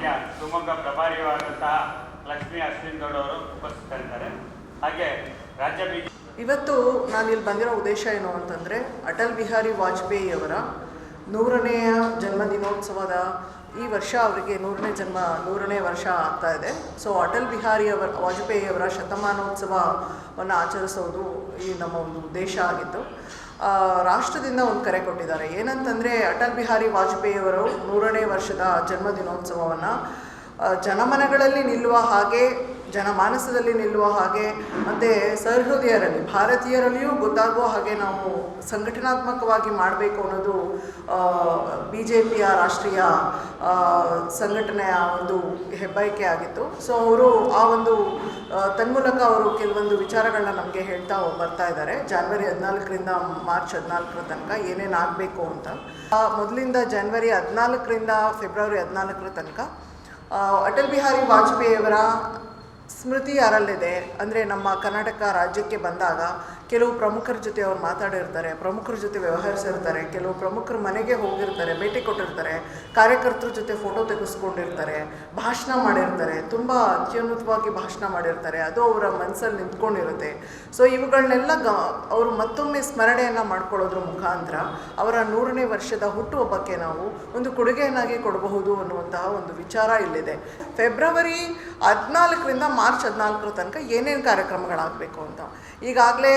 ಶಿವಮೊಗ್ಗ ಪ್ರಭಾರಿಯಾದಂತಹ ಲಕ್ಷ್ಮೀ ಅಶ್ವಿನ್ ಗೌಡ ಅವರು ಉಪಸ್ಥಿತರಿದ್ದಾರೆ. ಹಾಗೆ ರಾಜ್ಯ ಇವತ್ತು ನಾನಿಲ್ಲಿ ಬಂದಿರೋ ಉದ್ದೇಶ ಏನು ಅಂತಂದರೆ ಅಟಲ್ ಬಿಹಾರಿ ವಾಜಪೇಯಿ ಅವರ 100ನೇ ಜನ್ಮದಿನೋತ್ಸವದ ಈ ವರ್ಷ ಅವರಿಗೆ 100ನೇ ವರ್ಷ ಆಗ್ತಾ ಇದೆ. ಸೊ ಅಟಲ್ ಬಿಹಾರಿ ವಾಜಪೇಯಿ ಅವರ ಶತಮಾನೋತ್ಸವವನ್ನು ಆಚರಿಸೋದು ಈ ನಮ್ಮ ಒಂದು ಉದ್ದೇಶ ಆಗಿತ್ತು. ರಾಷ್ಟ್ರದಿಂದ ಒಂದು ಕರೆ ಕೊಟ್ಟಿದ್ದಾರೆ. ಏನಂತಂದರೆ ಅಟಲ್ ಬಿಹಾರಿ ವಾಜಪೇಯಿ ಅವರು 100ನೇ ವರ್ಷದ ಜನ್ಮದಿನೋತ್ಸವವನ್ನು ಜನಮನಗಳಲ್ಲಿ ನಿಲ್ಲುವ ಹಾಗೆ, ಜನಮಾನಸದಲ್ಲಿ ನಿಲ್ಲುವ ಹಾಗೆ, ಮತ್ತು ಸಹೃದಯರಲ್ಲಿ ಭಾರತೀಯರಲ್ಲಿಯೂ ಗೊತ್ತಾಗುವ ಹಾಗೆ ನಾವು ಸಂಘಟನಾತ್ಮಕವಾಗಿ ಮಾಡಬೇಕು ಅನ್ನೋದು BJPಯ ರಾಷ್ಟ್ರೀಯ ಸಂಘಟನೆಯ ಒಂದು ಹೆಬ್ಬಯಕೆ ಆಗಿತ್ತು. ಸೊ ಅವರು ಆ ಒಂದು ತನ್ಮೂಲಕ ಅವರು ಕೆಲವೊಂದು ವಿಚಾರಗಳನ್ನ ನಮಗೆ ಹೇಳ್ತಾ ಬರ್ತಾ ಇದ್ದಾರೆ. ಜನವರಿ 14ರಿಂದ ಮಾರ್ಚ್ 14ರ ತನಕ ಏನೇನು ಆಗಬೇಕು ಅಂತ. ಮೊದಲಿಂದ ಜನವರಿ 14ರಿಂದ ಫೆಬ್ರವರಿ 14ರ ತನಕ ಅಟಲ್ ಬಿಹಾರಿ ವಾಜಪೇಯಿಯವರ ಸ್ಮೃತಿ ಯಾರಲ್ಲಿದೆ ಅಂದರೆ ನಮ್ಮ ಕರ್ನಾಟಕ ರಾಜ್ಯಕ್ಕೆ ಬಂದಾಗ ಕೆಲವು ಪ್ರಮುಖರ ಜೊತೆ ಅವ್ರು ಮಾತಾಡಿರ್ತಾರೆ, ಪ್ರಮುಖರ ಜೊತೆ ವ್ಯವಹರಿಸಿರ್ತಾರೆ, ಕೆಲವು ಪ್ರಮುಖರ ಮನೆಗೆ ಹೋಗಿರ್ತಾರೆ, ಭೇಟಿ ಕೊಟ್ಟಿರ್ತಾರೆ, ಕಾರ್ಯಕರ್ತರ ಜೊತೆ ಫೋಟೋ ತೆಗೆಸ್ಕೊಂಡಿರ್ತಾರೆ, ಭಾಷಣ ಮಾಡಿರ್ತಾರೆ, ತುಂಬ ಅತ್ಯುನ್ನತವಾಗಿ ಭಾಷಣ ಮಾಡಿರ್ತಾರೆ. ಅದು ಅವರ ಮನಸ್ಸಲ್ಲಿ ನಿಂತ್ಕೊಂಡಿರುತ್ತೆ. ಸೊ ಇವುಗಳನ್ನೆಲ್ಲ ಅವರು ಮತ್ತೊಮ್ಮೆ ಸ್ಮರಣೆಯನ್ನು ಮಾಡ್ಕೊಳ್ಳೋದ್ರ ಮುಖಾಂತರ ಅವರ 100ನೇ ವರ್ಷದ ಹುಟ್ಟುಹಬ್ಬಕ್ಕೆ ನಾವು ಒಂದು ಕೊಡುಗೆಯನ್ನಾಗಿ ಕೊಡಬಹುದು ಅನ್ನುವಂತಹ ಒಂದು ವಿಚಾರ ಇಲ್ಲಿದೆ. ಫೆಬ್ರವರಿ 14ರಿಂದ ಮಾರ್ಚ್ 14ರ ತನಕ ಏನೇನು ಕಾರ್ಯಕ್ರಮಗಳಾಗಬೇಕು ಅಂತ ಈಗಾಗಲೇ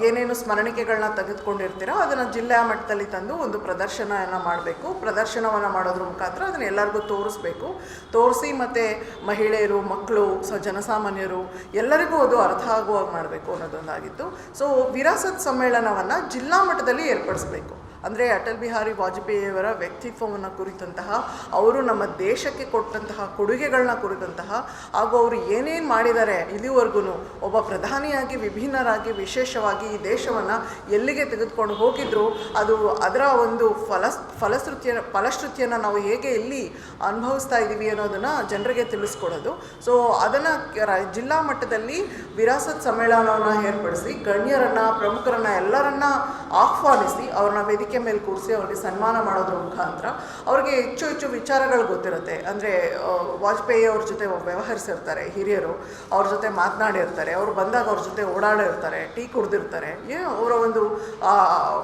ಏನೇನು ಸ್ಮರಣಿಕೆಗಳನ್ನ ತೆಗೆದುಕೊಂಡಿರ್ತೀರೋ ಅದನ್ನು ಜಿಲ್ಲೆಯ ಮಟ್ಟದಲ್ಲಿ ತಂದು ಒಂದು ಪ್ರದರ್ಶನವನ್ನು ಮಾಡಬೇಕು. ಪ್ರದರ್ಶನವನ್ನು ಮಾಡೋದ್ರ ಮುಖಾಂತರ ಅದನ್ನು ಎಲ್ಲರಿಗೂ ತೋರಿಸಿ ಮತ್ತು ಮಹಿಳೆಯರು, ಮಕ್ಕಳು, ಜನಸಾಮಾನ್ಯರು ಎಲ್ಲರಿಗೂ ಅದು ಅರ್ಥ ಆಗುವಾಗ ಮಾಡಬೇಕು ಅನ್ನೋದೊಂದಾಗಿತ್ತು. ಸೊ ವಿರಾಸತ್ ಸಮ್ಮೇಳನವನ್ನು ಜಿಲ್ಲಾ ಮಟ್ಟದಲ್ಲಿ ಏರ್ಪಡಿಸಬೇಕು. ಅಂದರೆ ಅಟಲ್ ಬಿಹಾರಿ ವಾಜಪೇಯಿಯವರ ವ್ಯಕ್ತಿತ್ವವನ್ನು ಕುರಿತಂತಹ, ಅವರು ನಮ್ಮ ದೇಶಕ್ಕೆ ಕೊಟ್ಟಂತಹ ಕೊಡುಗೆಗಳನ್ನ ಕುರಿತಂತಹ, ಹಾಗೂ ಅವರು ಏನೇನು ಮಾಡಿದ್ದಾರೆ ಇಲ್ಲಿವರೆಗೂ ಒಬ್ಬ ಪ್ರಧಾನಿಯಾಗಿ ವಿಭಿನ್ನರಾಗಿ ವಿಶೇಷವಾಗಿ ಈ ದೇಶವನ್ನು ಎಲ್ಲಿಗೆ ತೆಗೆದುಕೊಂಡು ಹೋಗಿದ್ರು, ಅದು ಅದರ ಒಂದು ಫಲಶ್ರುತಿಯನ್ನು ನಾವು ಹೇಗೆ ಎಲ್ಲಿ ಅನುಭವಿಸ್ತಾ ಇದ್ದೀವಿ ಅನ್ನೋದನ್ನು ಜನರಿಗೆ ತಿಳಿಸ್ಕೊಡೋದು. ಸೊ ಅದನ್ನು ಜಿಲ್ಲಾ ಮಟ್ಟದಲ್ಲಿ ವಿರಾಸತ್ ಸಮ್ಮೇಳನವನ್ನು ಏರ್ಪಡಿಸಿ ಗಣ್ಯರನ್ನು, ಪ್ರಮುಖರನ್ನು ಎಲ್ಲರನ್ನ ಆಹ್ವಾನಿಸಿ ಅವ್ರನ್ನ ವೇದಿಕೆ ಮೇಲೆ ಕೂರಿಸಿ ಅವರಿಗೆ ಸನ್ಮಾನ ಮಾಡೋದ್ರ ಮುಖಾಂತರ ಅವ್ರಿಗೆ ಹೆಚ್ಚು ವಿಚಾರಗಳು ಗೊತ್ತಿರುತ್ತೆ. ಅಂದರೆ ವಾಜಪೇಯಿ ಅವ್ರ ಜೊತೆ ವ್ಯವಹರಿಸಿರ್ತಾರೆ, ಹಿರಿಯರು ಅವ್ರ ಜೊತೆ ಮಾತನಾಡಿರ್ತಾರೆ, ಅವರು ಬಂದಾಗ ಅವ್ರ ಜೊತೆ ಓಡಾಡಿರ್ತಾರೆ, ಟೀ ಕುಡಿದಿರ್ತಾರೆ, ಅವರ ಒಂದು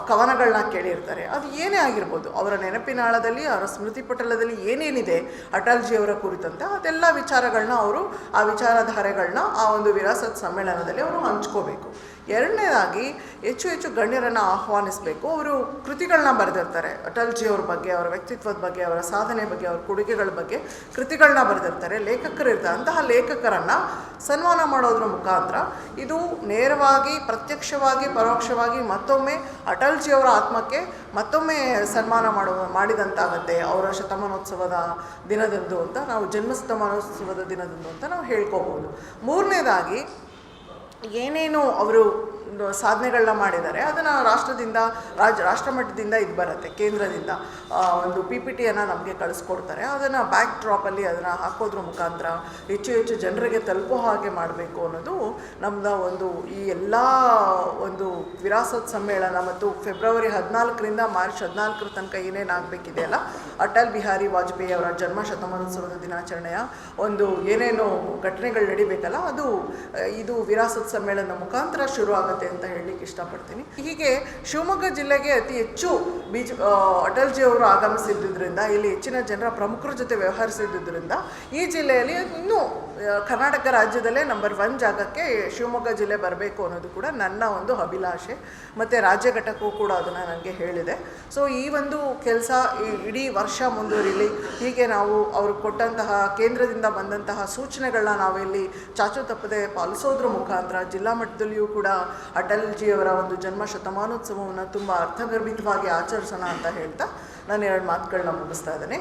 ಕವನಗಳನ್ನ ಕೇಳಿರ್ತಾರೆ. ಅದು ಏನೇ ಆಗಿರ್ಬೋದು, ಅವರ ನೆನಪಿನ ಆಳದಲ್ಲಿ, ಅವರ ಸ್ಮೃತಿ ಪಟಲದಲ್ಲಿ ಏನೇನಿದೆ ಅಟಲ್ಜಿಯವರ ಕುರಿತಂತೆ ಅದೆಲ್ಲ ವಿಚಾರಗಳನ್ನ ಅವರು, ಆ ವಿಚಾರಧಾರೆಗಳನ್ನ ಆ ಒಂದು ವಿರಾಸತ್ ಸಮ್ಮೇಳನದಲ್ಲಿ ಅವರು ಹಂಚ್ಕೋಬೇಕು. ಎರಡನೇದಾಗಿ ಹೆಚ್ಚು ಗಣ್ಯರನ್ನು ಆಹ್ವಾನಿಸಬೇಕು. ಅವರು ಕೃತಿಗಳನ್ನ ಬರೆದಿರ್ತಾರೆ ಅಟಲ್ಜಿಯವ್ರ ಬಗ್ಗೆ, ಅವರ ವ್ಯಕ್ತಿತ್ವದ ಬಗ್ಗೆ, ಅವರ ಸಾಧನೆ ಬಗ್ಗೆ, ಅವರ ಕೊಡುಗೆಗಳ ಬಗ್ಗೆ ಕೃತಿಗಳನ್ನ ಬರೆದಿರ್ತಾರೆ, ಲೇಖಕರು ಇರ್ತಾರೆ. ಅಂತಹ ಲೇಖಕರನ್ನು ಸನ್ಮಾನ ಮಾಡೋದ್ರ ಮುಖಾಂತರ ಇದು ನೇರವಾಗಿ, ಪ್ರತ್ಯಕ್ಷವಾಗಿ, ಪರೋಕ್ಷವಾಗಿ ಮತ್ತೊಮ್ಮೆ ಅಟಲ್ಜಿಯವರ ಆತ್ಮಕ್ಕೆ ಮತ್ತೊಮ್ಮೆ ಸನ್ಮಾನ ಮಾಡಿದಂತಾಗತ್ತೆ ಅವರ ಶತಮಾನೋತ್ಸವದ ದಿನದಂದು ಅಂತ ನಾವು, ಶತಮಾನೋತ್ಸವದ ದಿನದಂದು ಅಂತ ನಾವು ಹೇಳ್ಕೋಬೋದು. ಮೂರನೇದಾಗಿ ಏನೇನು ಅವರು ಸಾಧನೆಗಳನ್ನ ಮಾಡಿದ್ದಾರೆ ಅದನ್ನು ರಾಷ್ಟ್ರ ಮಟ್ಟದಿಂದ ಇದು ಬರುತ್ತೆ, ಕೇಂದ್ರದಿಂದ ಒಂದು PPTಯನ್ನು ನಮಗೆ ಕಳಿಸ್ಕೊಡ್ತಾರೆ. ಅದನ್ನು ಬ್ಯಾಕ್ ಡ್ರಾಪಲ್ಲಿ ಅದನ್ನು ಹಾಕೋದ್ರ ಮುಖಾಂತರ ಹೆಚ್ಚು ಜನರಿಗೆ ತಲುಪೋ ಹಾಗೆ ಮಾಡಬೇಕು ಅನ್ನೋದು ನಮ್ಮದು ಒಂದು ಈ ಎಲ್ಲ ಒಂದು ವಿರಾಸತ್ ಸಮ್ಮೇಳನ ಮತ್ತು ಫೆಬ್ರವರಿ 14ರಿಂದ ಮಾರ್ಚ್ 14ರ ತನಕ ಏನೇನಾಗಬೇಕಿದೆಯಲ್ಲ ಅಟಲ್ ಬಿಹಾರಿ ವಾಜಪೇಯಿ ಅವರ ಜನ್ಮ ಶತಮಾನೋತ್ಸವದ ದಿನಾಚರಣೆಯ ಒಂದು ಏನೇನು ಘಟನೆಗಳು ನಡಿಬೇಕಲ್ಲ ಅದು ಇದು ವಿರಾಸತ್ ಸಮ್ಮೇಳನದ ಮುಖಾಂತರ ಶುರು ಆಗುತ್ತೆ ಅಂತ ಹೇಳಲಿಕ್ಕೆ ಇಷ್ಟಪಡ್ತೀನಿ. ಹೀಗೆ ಶಿವಮೊಗ್ಗ ಜಿಲ್ಲೆಗೆ ಅತಿ ಹೆಚ್ಚು ಅಟಲ್ಜಿಯವರು ಆಗಮಿಸಿದ್ದರಿಂದ, ಇಲ್ಲಿ ಹೆಚ್ಚಿನ ಜನರ ಪ್ರಮುಖರ ಜೊತೆ ವ್ಯವಹರಿಸಿದ್ದರಿಂದ ಈ ಜಿಲ್ಲೆಯಲ್ಲಿ ಇನ್ನೂ ಕರ್ನಾಟಕ ರಾಜ್ಯದಲ್ಲೇ ನಂಬರ್ 1 ಜಾಗಕ್ಕೆ ಶಿವಮೊಗ್ಗ ಜಿಲ್ಲೆ ಬರಬೇಕು ಅನ್ನೋದು ಕೂಡ ನನ್ನ ಒಂದು ಅಭಿಲಾಷೆ. ಮತ್ತು ರಾಜ್ಯ ಘಟಕವೂ ಕೂಡ ಅದನ್ನು ನನಗೆ ಹೇಳಿದೆ. ಸೊ ಈ ಒಂದು ಕೆಲಸ ಇಡೀ ವರ್ಷ ಮುಂದುವರಿಲಿ. ಹೀಗೆ ನಾವು ಅವರು ಕೊಟ್ಟಂತಹ ಕೇಂದ್ರದಿಂದ ಬಂದಂತಹ ಸೂಚನೆಗಳನ್ನ ನಾವಿಲ್ಲಿ ಚಾಚು ತಪ್ಪದೆ ಪಾಲಿಸೋದ್ರ ಮುಖಾಂತರ ಜಿಲ್ಲಾ ಮಟ್ಟದಲ್ಲಿಯೂ ಕೂಡ ಅಟಲ್ಜಿಯವರ ಒಂದು ಜನ್ಮ ಶತಮಾನೋತ್ಸವವನ್ನು ತುಂಬ ಅರ್ಥಗರ್ಭಿತವಾಗಿ ಆಚರಿಸೋಣ ಅಂತ ಹೇಳ್ತಾ ನಾನು 2 ಮಾತುಗಳನ್ನ ಮುಗಿಸ್ತಾ ಇದ್ದೇನೆ.